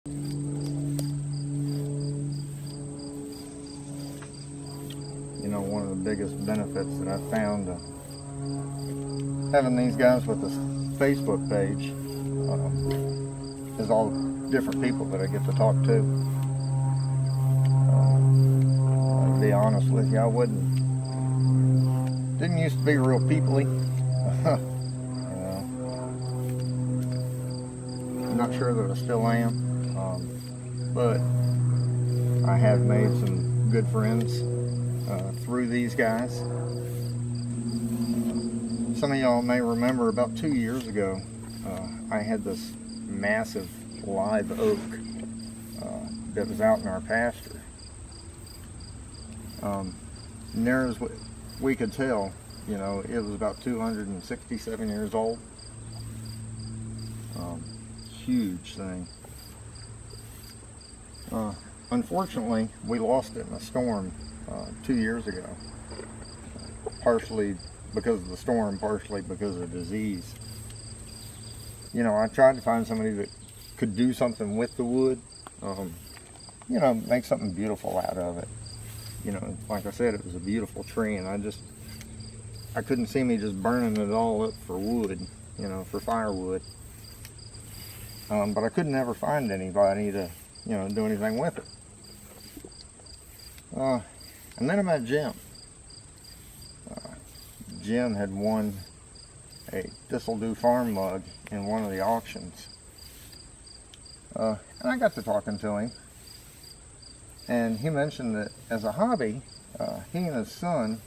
You know, one of the biggest benefits that I found having these guys with this Facebook page is all the different people that I get to talk to. To be honest with you, didn't used to be real peoply. I'm not sure that I still am, but I have made some good friends through these guys. Some of y'all may remember about 2 years ago, I had this massive live oak that was out in our pasture. Near as we could tell, you know, it was about 267 years old. Huge thing. Unfortunately, we lost it in a storm 2 years ago. Partially because of the storm, partially because of disease. You know, I tried to find somebody that could do something with the wood, you know, make something beautiful out of it. You know, like I said, it was a beautiful tree, and I couldn't see me just burning it all up for wood, you know, for firewood. But I could never find anybody to, you know, do anything with it. And then I met Jim. Jim had won a Thistle Do Farm mug in one of the auctions. And I got to talking to him. And he mentioned that as a hobby, he and his son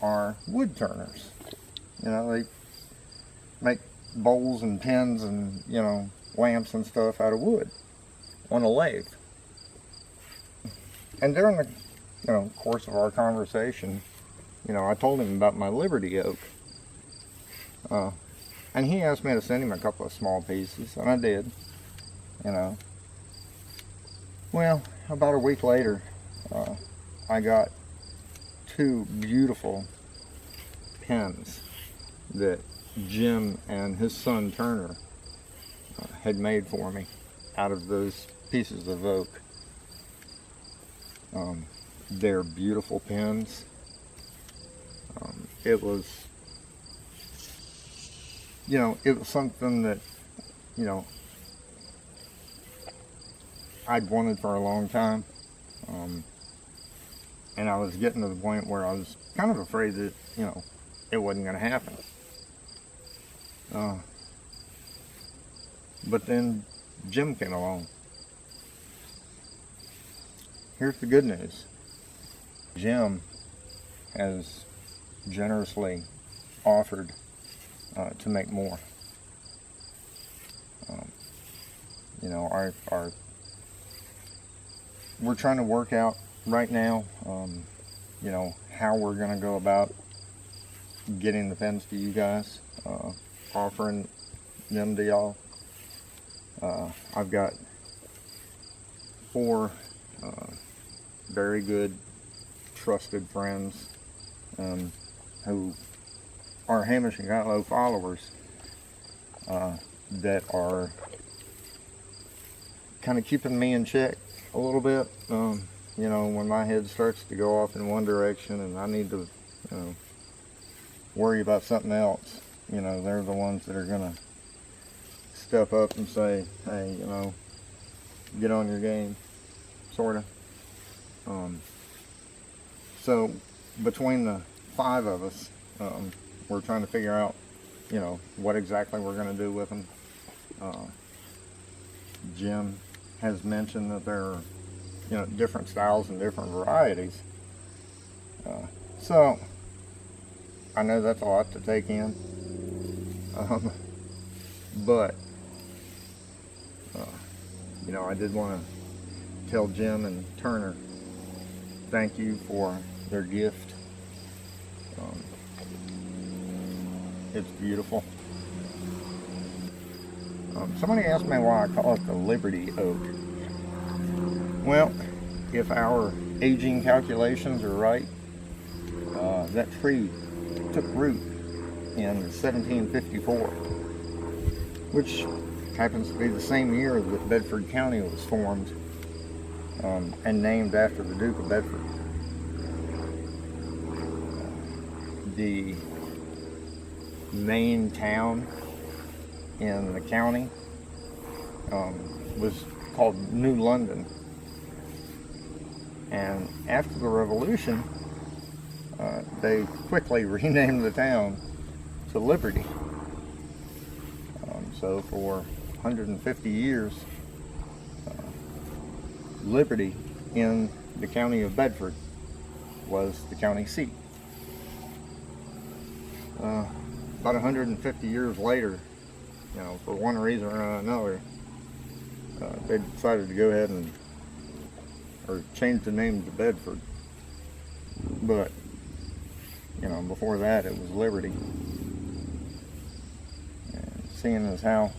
are wood turners. You know, they make bowls and pins and, you know, lamps and stuff out of wood on a lathe. And during the, you know, course of our conversation, you know, I told him about my Liberty oak. And he asked me to send him a couple of small pieces, and I did, you know. Well, about a week later, I got 2 beautiful pins that Jim and his son Turner had made for me out of those pieces of oak. They're beautiful pins. It was, you know, it was something that, you know, I'd wanted for a long time. And I was getting to the point where I was kind of afraid that, you know, it wasn't going to happen. But then Jim came along. Here's the good news. Jim has generously offered to make more. You know, we're trying to work out right now, you know, how we're going to go about getting the pins to you guys, offering them to y'all. I've got 4 very good, trusted friends who are Hamish and Gotlow followers that are kind of keeping me in check a little bit. You know, when my head starts to go off in one direction and I need to, you know, worry about something else, you know, they're the ones that are gonna step up and say, hey, you know, get on your game, sort of. So between the 5 of us, we're trying to figure out, you know, what exactly we're going to do with them. Jim has mentioned that there are, you know, different styles and different varieties. So I know that's a lot to take in, but you know, I did want to tell Jim and Turner thank you for their gift. It's beautiful. Somebody asked me why I call it the Liberty Oak. Well, if our aging calculations are right, that tree took root in 1754, which happens to be the same year that Bedford County was formed and named after the Duke of Bedford. The main town in the county was called New London, and after the Revolution they quickly renamed the town to Liberty. So for 150 years, Liberty in the county of Bedford was the county seat. About 150 years later, for one reason or another, they decided to go ahead or change the name to Bedford. But, before that it was Liberty. And seeing as how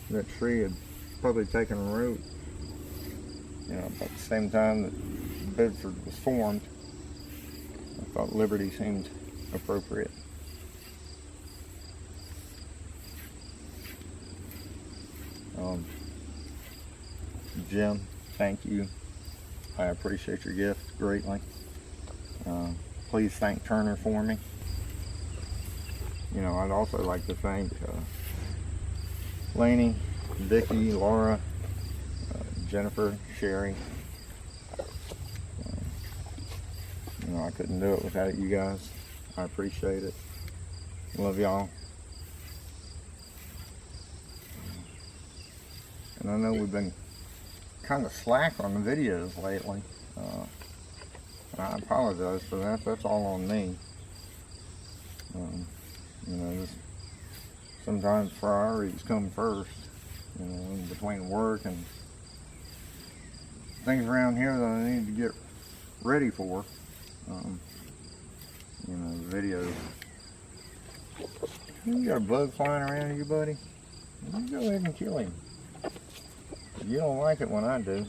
that tree had probably taken root, about the same time that Bedford was formed, I thought Liberty seemed appropriate. Jim, thank you. I appreciate your gift greatly. Please thank Turner for me. I'd also like to thank Laney, Vicki, Laura, Jennifer, Sherry. I couldn't do it without you guys. I appreciate it. Love y'all. And I know we've been kind of slack on the videos lately. I apologize for that. That's all on me. Sometimes priorities come first, between work and things around here that I need to get ready for. Videos. You got a bug flying around you, buddy? You go ahead and kill him. You don't like it when I do.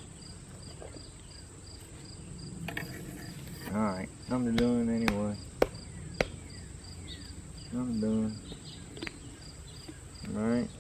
Alright, I'm done anyway. I'm done. Alright.